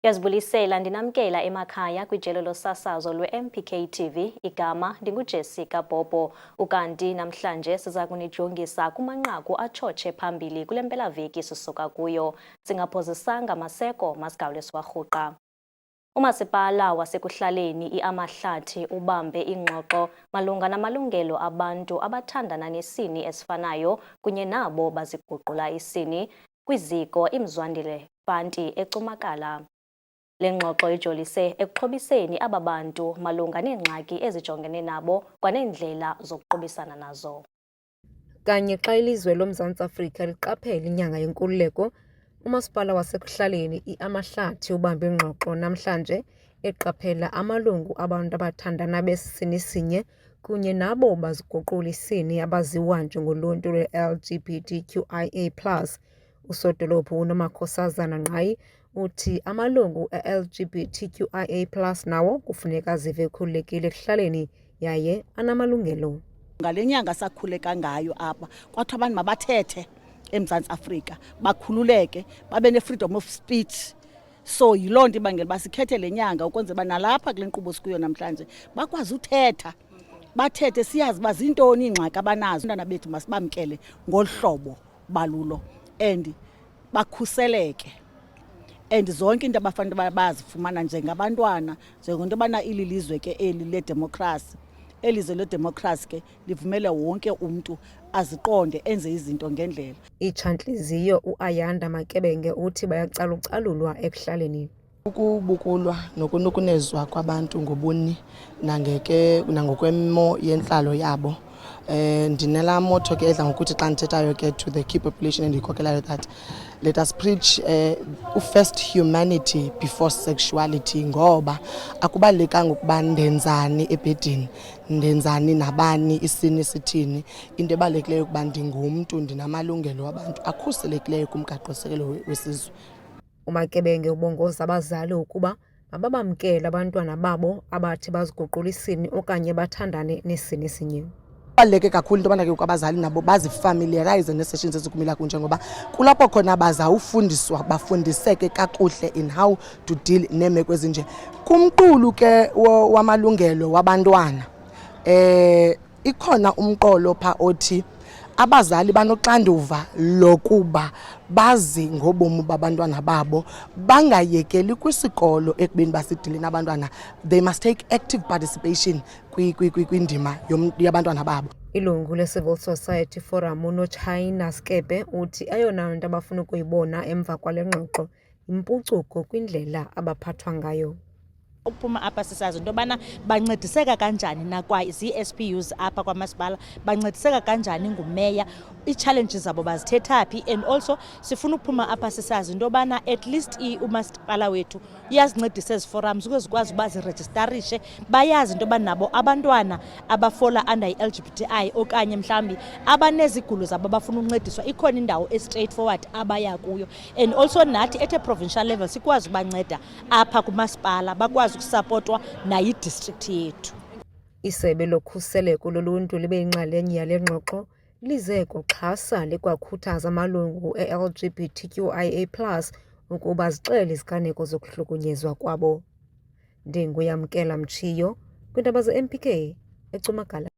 Ngiyazibulisela ndinamkela emakhaya kwijelo losasazo lwe-MPK TV igama ndinguJessica Bobo ukanti namhlanje siza kunijongisa kumanqaku atshotshe phambili kule mpelaveki sisuka kuyo singaphozisanga maseko masigawule siwarhuqa. Umasipala wasekuhlaleni iAmahlathi ubambe ingxoxo malunga namalungelo abantu abathandana nesini esifanayo kunye nabo baziguqula isini kwiziko iMzwandile Fanti eCumakala. Le ngxoxo ijolise ekuxhobiseni aba bantu malunga neengxaki ezijongene nabo kwaneendlela zokuqobisana nazo. Kanye xa ilizwe loMzantsi Afrika liqaphela inyanga yenkululeko, umasipala wasekuhlaleni iAmahlathi ubambe ingxoxo namhlanje eqaphela amalungu abantu abathandana besisini sinye kunye nabo baziguqula isini abaziwa njengoluntu lwe-LGBTQIA+. Usodolophu uNomakhosazana Nqayi uthi amalungu e-LGBTQIA+ nawo kufuneka zive ekhululekile ekuhlaleni yaye anamalungelo. Ngale nyanga sakhuleka ngayo apha kwathiwa abantu mabathethe eMzantsi Afrika bakhululeke babe ne-freedom of speech. So yiloo nto ibangela uba sikhethe le nyanga ukwenzela uba nalapha kule nkqubo sikuyo namhlanje bakwazi uthetha, bathethe siyazi uba zintoni iingxaki abanazo. Abantwana bethu masibamkele ngolu hlobo balulo and bakhuseleke and zonke into abafanele bazifumana njengabantwana njengento yobana ililizwe ke eli ledemokhrasi. Elizwe ledemokhrasi ke livumele wonke umntu aziqonde enze izinto ngendlela. Itshantliziyo uAyanda Makebenge uthi bayacalucalulwa ekuhlaleni. Ukubukulwa nokunukunezwa kwabantu ngobuni nangokwemo yentlalo yabo. Ndinela moto ke edla ngokuthi xa ndithethayo ke to the key population endiyikhokhelayo that let us preach first humanity before sexuality, ngoba akubalulekanga ukuba ndenzani ebhedini, ndenzani nabani, isini sithini. Into ebalulekileyo ukuba ndingumntu, ndinamalungelo wabantu akhuselekileyo kumgaqo-sekelo wesizwe. uMakebenge ubongoza abazali ukuba mababamkele abantwana babo abathi baziguqula isini okanye bathandane nesini sinye. Kubaluleke kakhulu into yobana ke abazali nabo bazifamiliarize nee-sessions ezikumila kunje, ngoba kulapho khona bazawufundiswa bafundiseke kakuhle in how to deal neemeko ezinje. Kumqulu ke wamalungelo wabantwana ikhona umqolo pha othi abazali banoxanduva lokuba bazi ngobomi babantwana babo, bangayekeli kwisikolo ekubeni basidile nabantwana. They must take active participation kwindima yabantwana babo. Ilungu le-Civil Society Forum uNotshayina Skepe uthi eyona nto abafuna ukuyibona emva kwale ngxoxo impucuko kwindlela abaphathwa ngayo. Ukuphuma apha sisazi into yobana bancediseka kanjani nakwa-zii-SPUs apha kwamasipala, bancediseka kanjani ngumeya, ii-challenges zabo bazithetha phi. And also sifuna ukuphuma apha sisazi into yobana at least umasipala wethu iyazincedisa ezi forums ukuze zikwazi uba zirejistarishe, bayazi into yoba nabo abantwana abafola under i-LGBTI okanye mhlawumbi abanezigulo zabo abafuna uncediswa ikhona indawo e-straight forward abaya kuyo. And also nathi at a provincial level sikwazi ubanceda apha kumasipala bakwazi ukusapotwa nayi-district yethu. Isebe lokhuseleko loluntu libe yinxalenye yale ngxoxo lize kuxhasa likwakhuthaza amalungu e-LGBTQIA+ ukuba zixele iziganeko zokuhlukunyezwa kwabo. Ndinguyamkela Mtshiyo kwiindaba ze-MPK eCumakala.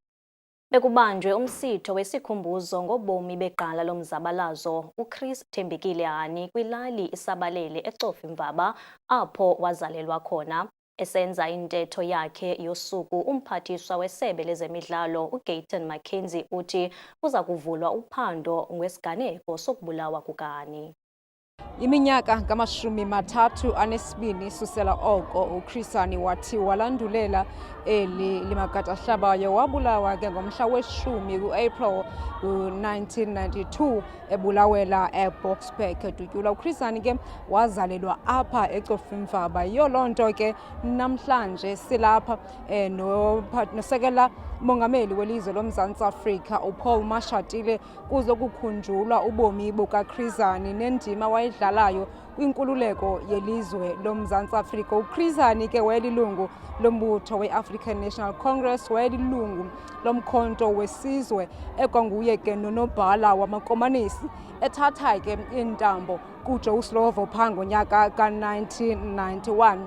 Bekubanjwe umsitho wesikhumbuzo ngobomi beqala lomzabalazo uChris Thembekile Hani kwilali iSabalele eCofimvaba apho wazalelwa khona. Esenza intetho yakhe yosuku umphathiswa wesebe lezemidlalo uGayton Mackenzie uthi kuza kuvulwa uphando ngesiganeko sokubulawa kukaHani. Iminyaka ngamashumi-32 susela oko uChris Hani wathi walandulela eli limagatahlabayo wabulawa ke ngomhla we-10 kuApril 1992 ebulawela eBoksburg edutyula. uChris Hani ke wazalelwa apha eCofimvaba. Yiyo loo nto ke namhlanje silapha nosekela mongameli welizwe loMzantsi Afrika uPaul Mashatile kuzokukhunjulwa ubomi bukaChris Hani nendima ayidlalayo kwinkululeko yelizwe loMzantsi Afrika. uChris Hani ke wayelilungu lombutho we-African National Congress, wayelilungu lomkhonto wesizwe ekwanguye ke nonobhala wamakomanisi ethatha ke intambo kuJoe Slovo phaa ngonyaka ka-1991.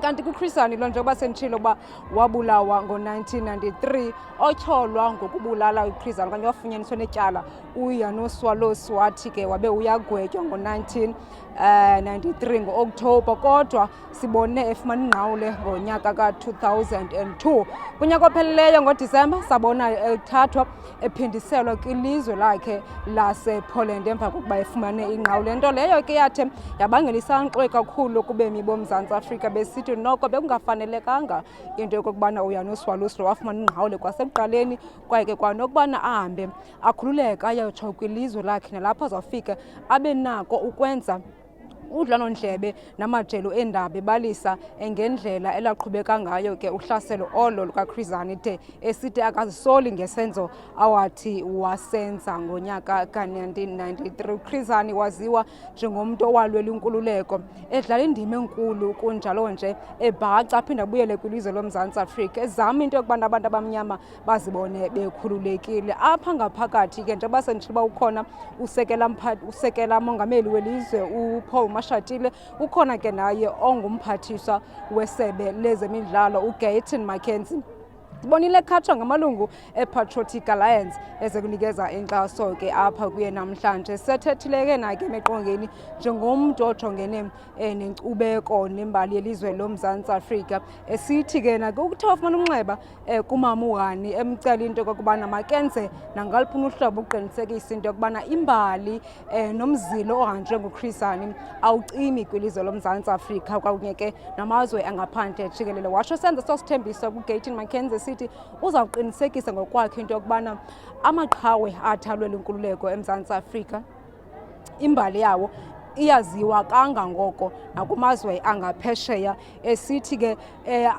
Kanti kuChris Hani lo njengoba senditshilo uba wabulawa ngo-1993, otyholwa ngokubulala uChris Hani okanye wafunyaniswa netyala uJanoswalos wathi ke wabe uyagwetywa ngo-1993 ngo-Okthobha, kodwa sibone efumana ingqawule ngonyaka ka-2002. Kunyaka opheleleyo ngoDisemba sabona ethathwa ephindiselwa kwilizwe lakhe lasePoland emva kokuba efumane ingqawule, nto leyo ke yathe yabangela isankxwe kakhulu kubemi boMzantsi Afrika besithi noko bekungafanelekanga into yokokubana uJanoswalos wafumana ingqawule kwasekuqaleni, kwaye ke kwanokubana ahambe akhululeka ayotsho kwilizwe lakhe nalapho azawufika abe nako ukwenza udlalo-ndlebe namajelo eendaba ebalisa ngendlela elaqhubeka ngayo ke uhlaselo olo lukaChris Hani de esithi akazisoli ngesenzo awathi wasenza ngonyaka ka-1993. uChris Hani waziwa njengomntu owalwela inkululeko, edlala indima enkulu kunjalo nje ebhaca aphinde abuyele kwilizwe loMzantsi Afrika, ezama into yokubana abantu abamnyama bazibone bekhululekile. Apha ngaphakathi ke njengoba senditshilo uba ukhona usekela mongameli welizwe uPaul Mashatile, ukhona ke naye ongumphathiswa wesebe lezemidlalo uGayton McKenzie. Sibonile ekhatshwa ngamalungu ePatriotic Alliance ezekunikeza inkxaso ke apha kuye namhlanje. Sethethile ke nakhe emeqongeni njengomntu ojongene nenkcubeko nembali yelizwe loMzantsi Afrika, esithi ke nakhe ukuthe wafumana umnxeba kumama uHani emcela into yokubana makenze nangaliphi uhlobo uqinisekisa into yokubana imbali nomzilo ohanjwe nguChris Hani awucimi kwilizwe loMzantsi Afrika kwakunye ke namazwe angaphandle jikelele. Watsho senza sosithembiso kuGayton McKenzie sithi uzawuqinisekisa ngokwakhe into yokubana amaqhawe athalwela inkululeko eMzantsi Afrika imbali yawo iyaziwa kangangoko nakumazwe angaphesheya, esithi ke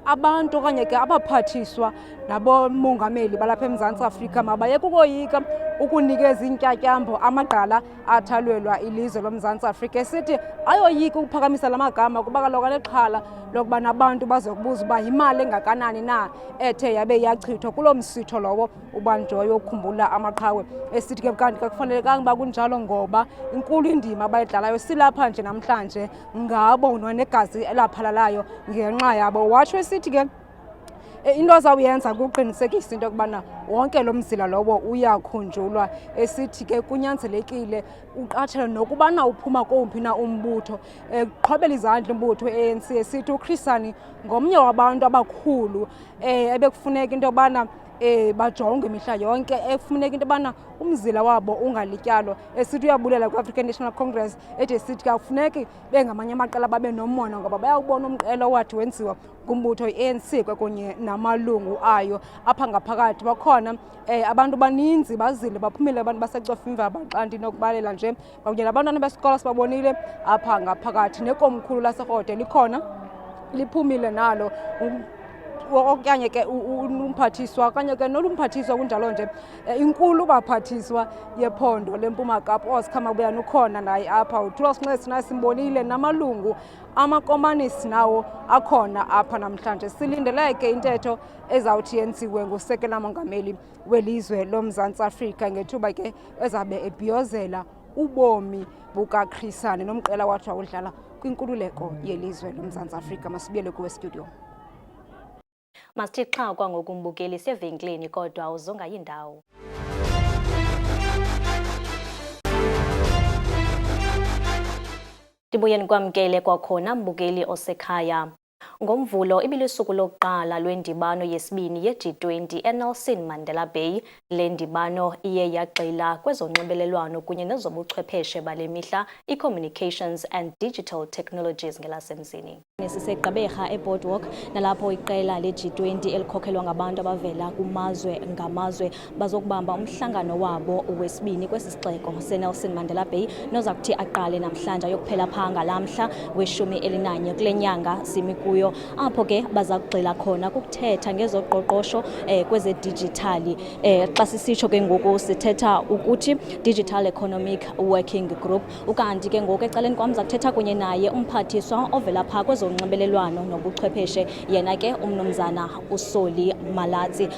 abantu okanye ke abaphathiswa nabomongameli balapha eMzantsi Afrika mabayeke ukoyika ukunikeza intyatyambo amagqala athalwelwa ilizwe loMzantsi Afrika, esithi ayoyika ukuphakamisa la magama kuba kaloku anexhala lokubana abantu bazokubuza uba yimali engakanani na ethe yabe yachithwa kuloo msitho lowo ubanjweyo wokukhumbula amaqhawe, esithi ke kanti kakufanelekanga uba kunjalo ngoba inkulu indima abayidlalayo silapha nje namhlanje ngabo negazi elaphalalayo ngenxa yabo. Watsho esithi ke into azawuyenza kuqinisekisa into yokubana wonke lo mzila lowo uyakhunjulwa, esithi ke kunyanzelekile uqatshelwe nokubana uphuma kowumphi na umbutho qhobela izandla umbutho we-ANC, esithi uChris Hani ngomnye wabantu abakhulu ebekufuneka into yokubana bajonge imihla yonke, efuneka into yobana umzila wabo ungalityalwa, esithi uyabulela kwi-African National Congress ethi sithi kafuneki bengamanye amaqela babe nomona ngoba bayawubona umqelo owathi wenziwa ngumbutho i-ANC kwakunye namalungu ayo. Apha ngaphakathi bakhona abantu baninzi bazile baphumile abantu basecofa imvaba xa ndinokubalela nje kwakunye nabantwana besikolo sibabonile apha ngaphakathi. Nekomkhulu laseRhode likhona liphumile nalo okanye ke umphathiswa okanye ke nolumphathiswa kunjalo nje inkulu baphathiswa yephondo leMpuma Kapa Oscar Mabuyane ukhona naye apha. uThulas Nxesi naye simbonile namalungu amakomanisi nawo akhona apha namhlanje. Silindeleke intetho ezawuthi yenziwe ngusekela mongameli welizwe loMzantsi Afrika ngethuba ke ezabe ebhiyozela ubomi bukaChris Hani nomqela wathi wawudlala kwinkululeko yelizwe loMzantsi Afrika. Masibuyele kuwe studio. Masithi xa kwangoku umbukeli sevenkileni kodwa awuzongayi ndawo. Ndibuyeni kwamkele kwakhona mbukeli osekhaya. Ngomvulo ibilisuku lokuqala lwendibano yesibini ye-G20 eNelson Mandela Bay. Le ndibano iye yagxila kwezonxibelelwano kunye nezobuchwepheshe bale mihla, i-communications and digital technologies ngelasemzini. Sisegqaberha eBoardwalk nalapho iqela le-G20 elikhokelwa ngabantu abavela kumazwe ngamazwe bazokubamba umhlangano wabo wesibini kwesi sixeko seNelson Mandela Bay noza kuthi aqale namhlanje ayokuphela phaa ngalamhla we-11 kule nyanga simi kuyo Studio apho ke baza kugxila khona kukuthetha ngezoqoqosho kwezedijithali. Xa sisitsho ke ngoku sithetha ukuthi Digital Economic Working Group, ukanti ke ngoku ecaleni kwam za kuthetha kunye naye umphathiswa ovela phaa kwezonxibelelwano nobuchwepheshe yena ke umnumzana uSoli Malatsi.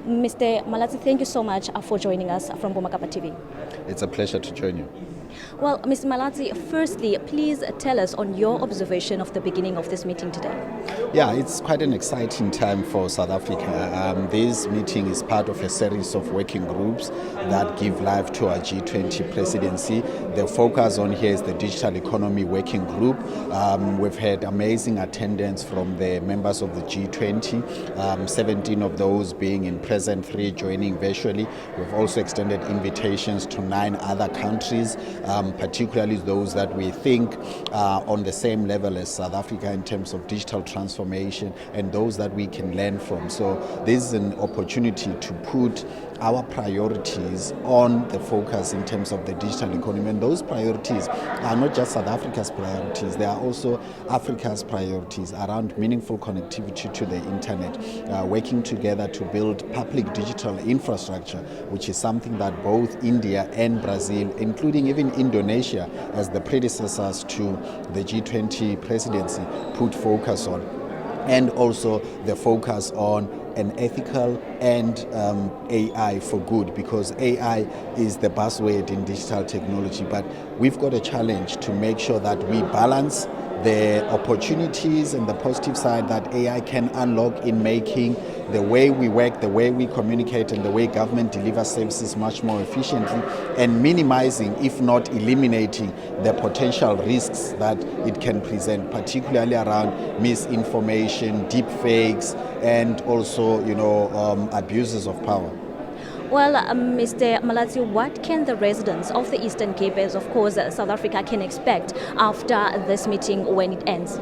Mr. Malatsi, thank you so much for joining us from Bomakapa TV. It's a pleasure to join you. Well, Mr. Malatsi, firstly, please tell us on your observation of the beginning of this meeting today. Yeah, it's quite an exciting time for South Africa. This meeting is part of a series of working groups that give life to our G20 presidency. The focus on here is the Digital Economy Working Group. We've had amazing attendance from the members of the G20, 17 of those being in present, 3 joining virtually. We've also extended invitations to 9 other countries, particularly those that we think are on the same level as South Africa in terms of digital transformation and those that we can learn from. So this is an opportunity to put our priorities on the focus in terms of the digital economy. And those priorities are not just South Africa's priorities, they are also Africa's priorities around meaningful connectivity to the internet, working together to build public digital infrastructure, which is something that both India and Brazil, including even Indonesia as the predecessors to the G20 presidency, put focus on. And also the focus on an ethical and AI for good, because AI is the buzzword in digital technology, but we've got a challenge to make sure that we balance the opportunities and the positive side that AI can unlock in making the way we work, the way we communicate, and the way government delivers services much more efficiently, and minimizing, if not eliminating, the potential risks that it can present, particularly around misinformation, deep fakes, and also, abuses of power. Well, Mr. Malatsi, what can the residents of the Eastern Cape, as of course South Africa, can expect after this meeting when it ends?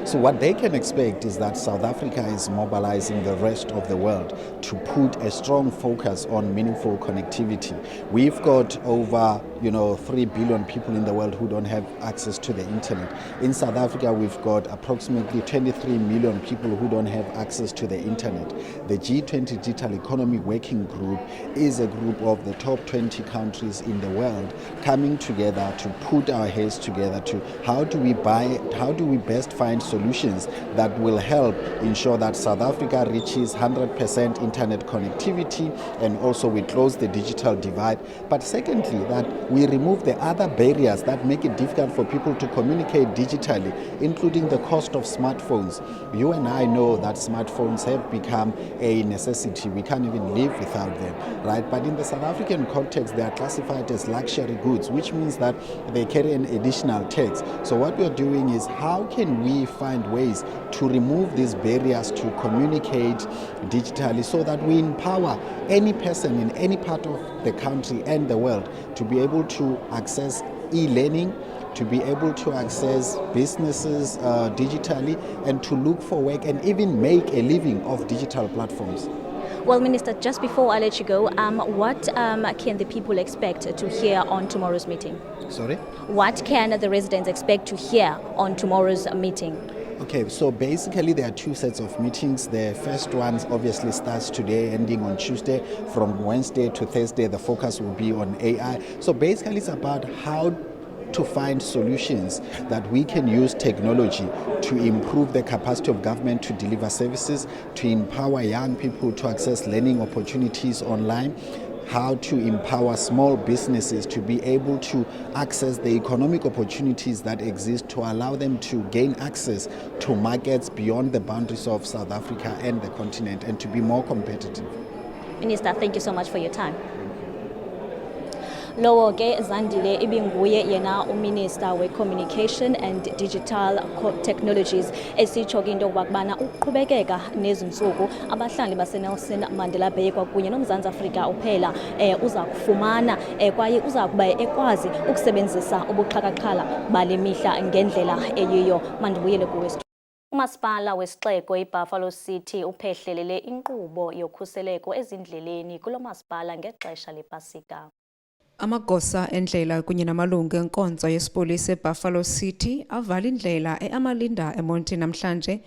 So what they can expect is that South Africa is mobilizing the rest of the world to put a strong focus on meaningful connectivity. We've got over 3 billion people in the world who don't have access to the internet. In South Africa, we've got approximately 23 million people who don't have access to the internet. The G20 Digital Economy Working Group is a group of the top 20 countries in the world coming together to put our heads together to how do we best find solutions that will help ensure that South Africa reaches 100% internet connectivity, and also we close the digital divide. But secondly, that we remove the other barriers that make it difficult for people to communicate digitally, including the cost of smartphones. You and I know that smartphones have become a necessity. We can't even live without them, right? But in the South African context, they are classified as luxury goods, which means that they carry an additional tax. So what we're doing is how can we find ways to remove these barriers to communicate digitally so that we empower any person in any part of the country and the world to be able to access e-learning, to be able to access businesses digitally, and to look for work and even make a living off digital platforms. Well, Minister, just before I let you go, what can the people expect to hear on tomorrow's meeting? Sorry? What can the residents expect to hear on tomorrow's meeting? Okay, so basically there are 2 sets of meetings. The first one obviously starts today, ending on Tuesday. From Wednesday to Thursday, the focus will be on AI. So basically it's about how to find solutions that we can use technology to improve the capacity of government to deliver services, to empower young people to access learning opportunities online, how to empower small businesses to be able to access the economic opportunities that exist to allow them to gain access to markets beyond the boundaries of South Africa and the continent, and to be more competitive. Minister, thank you so much for your time. Lowo ke Zandile ibinguye yena uMinister we-Communication and Digital Technologies esitsho ke into yokubana uqhubekeka nezinsuku abahlali baseNelson Mandela Bay kwakunye noMzantsi Afrika uphela uza kufumana kwaye uza kuba ekwazi ukusebenzisa ubuxhakaxhala bale mihla ngendlela eyiyo. Mandibuyele kuwe. Umasipala wesixeko iBuffalo City uphehlelele inkqubo yokhuseleko ezindleleni kulo masipala ngexesha lePasika. Amagosa endlela kunye namalungu enkonzo yesipolisi eBuffalo City avala indlela eAmalinda eMonti namhlanje.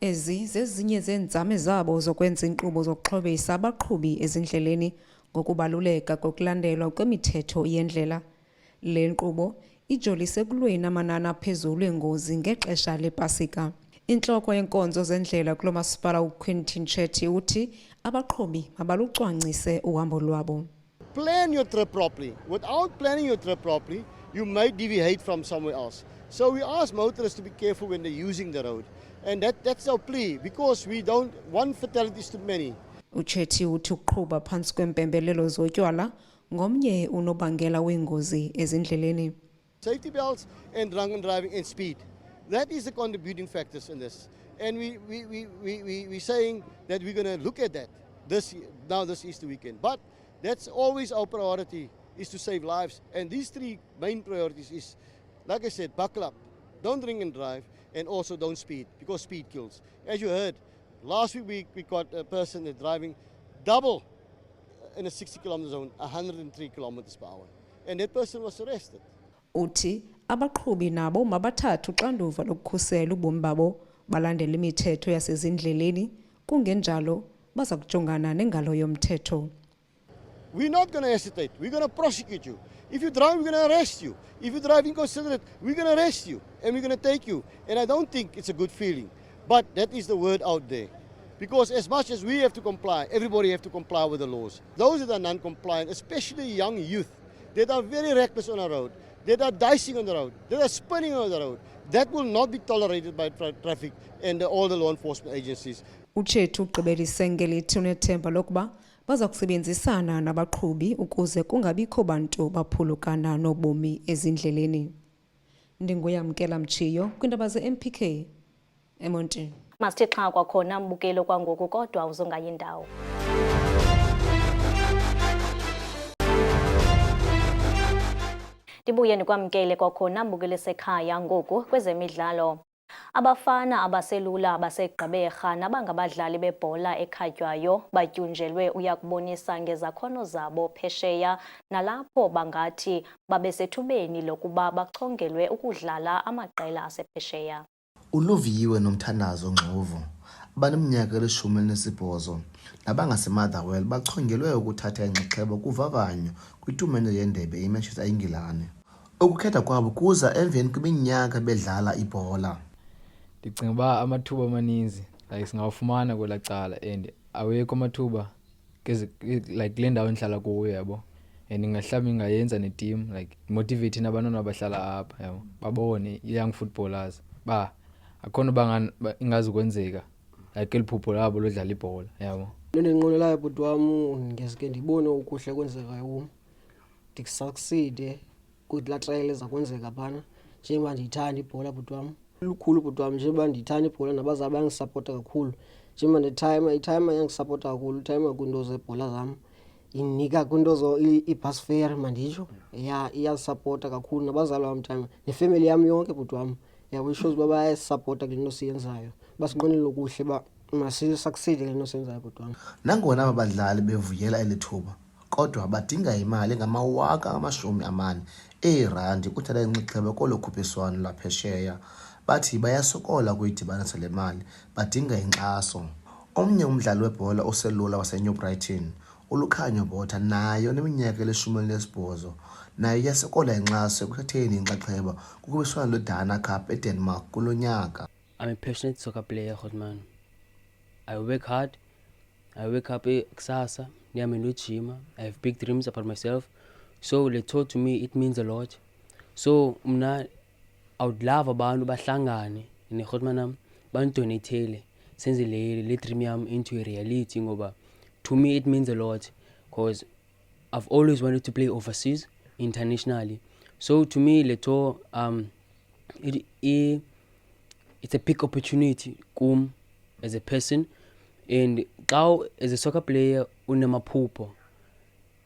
Ezi zezinye zeenzame zabo zokwenza inkqubo zokuxhobisa abaqhubi ezindleleni ngokubaluleka kokulandelwa kwemithetho yendlela. Le nkqubo ijolise ekulweni amanani aphezulu eengozi ngexesha lePasika. Intloko yenkonzo zendlela kulo masipala uQuinton Chetty uthi abaqhubi mabalucwangcise uhambo lwabo. Plan your trip properly. Without planning your trip properly, you might deviate from somewhere else. So we ask motorists to be careful when they're using the road. And that's our plea, because we don't want fatalities too many. Uchethi uthi ukuqhuba phantsi kwempembelelo zotywala ngomnye unobangela weengozi ezindleleni. Safety belts and drunken driving and speed. That is the contributing factors in this. And we're saying that we're going to look at that this Easter weekend. But that's always our priority, is to save lives. And these three main priorities is, like I said, buckle up, don't drink and drive, and also don't speed, because speed kills. As you heard, last week we caught a person that's driving double in a 60 kilometer zone, 103 kilometers per hour. And that person was arrested. Uthi abaqhubi nabo mabathathe uxanduva lokukhusela ubomi babo, balandele imithetho yasezindleleni, kungenjalo baza kujongana nengalo yomthetho. We're not going to hesitate. We're going to prosecute you. If you drive, we're going to arrest you. If you're driving inconsiderate, we're going to arrest you and we're going to take you. And I don't think it's a good feeling. But that is the word out there. Because as much as we have to comply, everybody have to comply with the laws. Those that are non-compliant, especially young youth, that are very reckless on the road, that are dicing on the road, that are spinning on the road, that will not be tolerated by traffic and all the law enforcement agencies. Uchethi ugqibelise ngelithi unethemba lokuba baza kusebenzisana nabaqhubi ukuze kungabikho bantu baphulukana nobomi ezindleleni. Ndinguyamkela Mchiyo kwindaba ze-MPK eMonti. Masithi xa kwakhona mbukelo kwangoku kodwa uzongayindawo. Ndibuye ndikwamkele kwakhona mbukelo sekhaya ngoku kwezemidlalo. Abafana abaselula abasegqaberha nabangabadlali bebhola ekhatywayo batyunjelwe uyakubonisa ngezakhono zabo phesheya, nalapho bangathi babesethubeni lokuba bachongelwe ukudlala amaqela asephesheya. Uluviwe noMthandazo Ngcovu abaneminyaka eli-18 nabangaseMotherwell bachongelwe ukuthatha inxaxheba kuvavanyo kwitumente yendebe eManchester eNgilane. Ukukhetha kwabo kuza emveni kweminyaka bedlala ibhola. Ndicinga uba amathuba amaninzi like singawufumana kwela cala and awekho amathuba like kule ndawo endihlala kuyo yabo, and ingahlawumbi ingayenza neteam like motivate nabantwana abahlala apha yabo babone young footballers ba akhona banga ingazukwenzeka like eliphupho labo lodlala ibhola yabo. Ndinqwenelayo bhuti wam ngeske ndibone ukuhle kwenzeka kum, ndisucceed kulaa trial eza kwenzeka phana, njengoba ndiyithanda ibhola bhuti wam. Lukhulu bhuti wam njengoba ndiyithanda ibhola nabazali bangisapota kakhulu, njengoba itime yangisapota kakhulu, itime kwiinto zebhola zam, inika kwinto ibus fare manditsho, ya iyasapota kakhulu nabazali bam time nefamily yam yonke bhuti wam. Yabo ishows uba bayasapota kule nto siyenzayo, basinqwenela ukuhle uba masisucceed kule nto siyenzayo bhuti wam. Nangona aba badlali bevuyela eli thuba, kodwa badinga imali engama-40,000 eerandi ukuthatha inxaxheba kolo khuphiswano lwaphesheya. Bathi bayasokola ukuyidibanisa le mali, badinga inkxaso. Omnye umdlali webhola oselula waseNew Brighton, uLukhanyo Botha, naye oneminyaka eli-18, naye yasokola inkxaso ekuthatheni inxaxheba kukhuphiswano lweDana Cup eDenmark kulo nyaka. I'm a passionate soccer player, Godman. I work hard. I wake up kusasa, niyame nojima. I have big dreams about myself. So they told to me it means a lot. So mna I would love abantu bahlangane neGodmanam bandonatele senze le dream yam into a reality, ngoba to me it means a lot because I've always wanted to play overseas internationally. So to me leto it's a big opportunity kum as a person, and xa as a soccer player unemaphupho,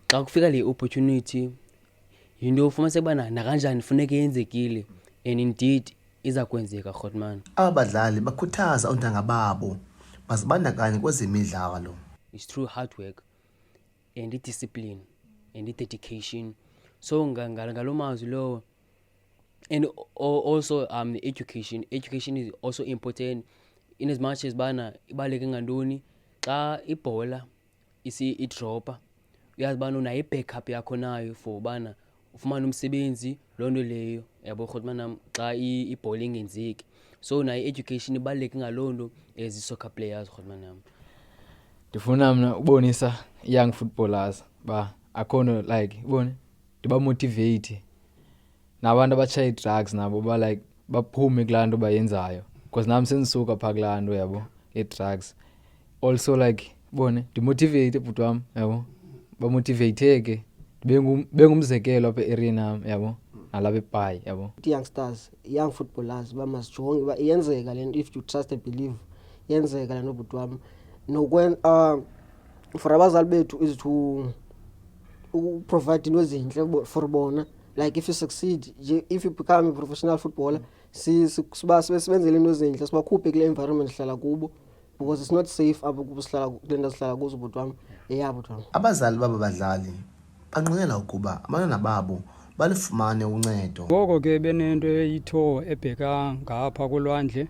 xa kufika le opportunity yinto ufumanise ubana nakanjani funeka yenzekile, and indeed iza kwenzeka Godman. Aba badlali bakhuthaza ontanga babo bazibandakanye kwezemidlalo. It's through hard work and discipline and dedication So ngalo mazwi lowo. And also the education is also important, in as much as bana ibaleke ngantoni xa ibhola idropa, uyazi bana unayo i-backup yakho nayo for bana ufumane umsebenzi, loo nto leyo yabo rhulumanam xa ibhola ingenzeki. So nayo i-education ibaluleke ngaloo nto as i-soccer players rhulumanam. Ndifuna mna ubonisa young footballers ba akhono like ubone ndibamotivate nabantu abatshaya ii-drugs nabo ba like baphume kulaa nto bayenzayo, because nam sendisuka phaa kulaa nto yabo ii-drugs. Also like bone ndimotivate bhuti wam yabo, bamotiveyitheke ndibe ngumzekelo apha e-ereni yam yabo nalapha eBhayi yabo. Youngsters, young footballers bamasijonge uba iyenzeka le nto, if you trust and believe iyenzeka le nto bhuti wam. For abazali bethu is to provide into ezintle for bona. Like if you succeed, if you become a professional footballer, sibenzele into ezintle, sibakhuphe kule environment sihlala kubo, because it's not safe apho kubo sihlala kuzo bhuti wam. Bhuti wam. Abazali baba badlali banqwenela ukuba abantwana babo balifumane uncedo. Ngoko ke benento eyitho ebheka ngapha kolwandle,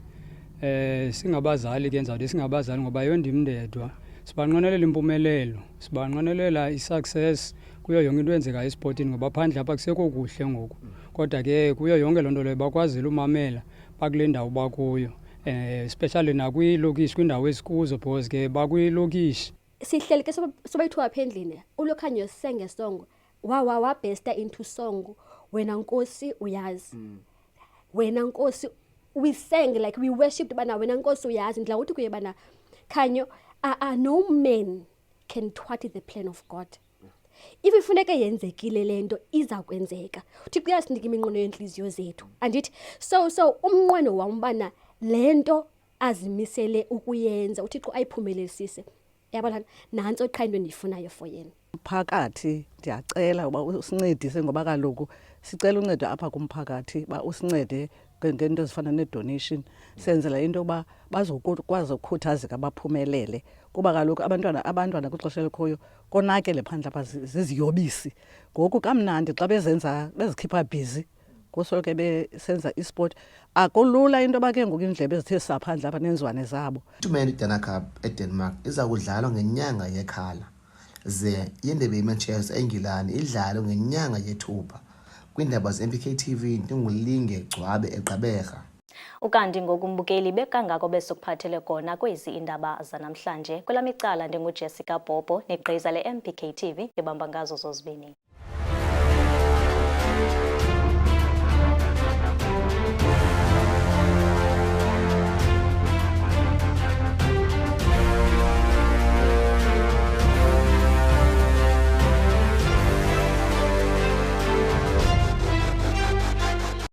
singabazali ke ndizawuthi singabazali ngoba yondim ndedwa, sibanqwenelela impumelelo, sibanqwenelela i-success kuyo yonke into eyenzeka esportini, ngoba phandle apha kusekho kuhle ngoku. Kodwa ke kuyo yonke loo nto leyo bakwazile umamela bakule ndawo bakuyo, especially nakwiilokishi, kwiindawo ezikuzo, because ke bakwiilokishi. Sihleli ke sobayithiwa apha endlini, uLokhanyo senge song wabhesta into song, wena Nkosi uyazi, wena Nkosi. We sang like we worshipped bana wena Nkosi uyazi. Ndla uthi kuye bana Khanyo, no man can thwart the plan of God. If ifuneke yenzekile lento iza kwenzeka. uThixo uyasinika iminqweno yenhliziyo zethu, andithi so umnqweno wam bana lento azimisele ukuyenza uThixo ayiphumelelise. Yabona nantso qha into endiyifunayo for yena. Phakathi ndiyacela uba usincedise, ngoba kaloku sicela uncedo apha kumphakathi ba usincede ngento ezifana ne-donation, senzela into yokuba bazokwazi ukukhuthazeka baphumelele, kuba kaloku abantwana kwixesha elikhoyo konakele phandle apha ziziyobisi. Ngoku kamnandi xa bezikhipha bhizi ngosoloko besenza isport, akulula into yoba ke ngoku iindlebe ezithe saphandle apha nenzwane zabo. Itumente Dana Cup eDenmark iza kudlalwa ngenyanga yeKhala, ze indebe yeManchester eNgilani idlalwe ngenyanga yeThupha. Kwiindaba ze-MPK TV ndinguLinge Gcwabe eGqeberha. Ukanti ngokumbukeli bekangako besokuphathele kona kwezi indaba zanamhlanje, kwelamicala ndinguJessica Bobo negqiza le-MPK TV ebamba ngazo zozibini.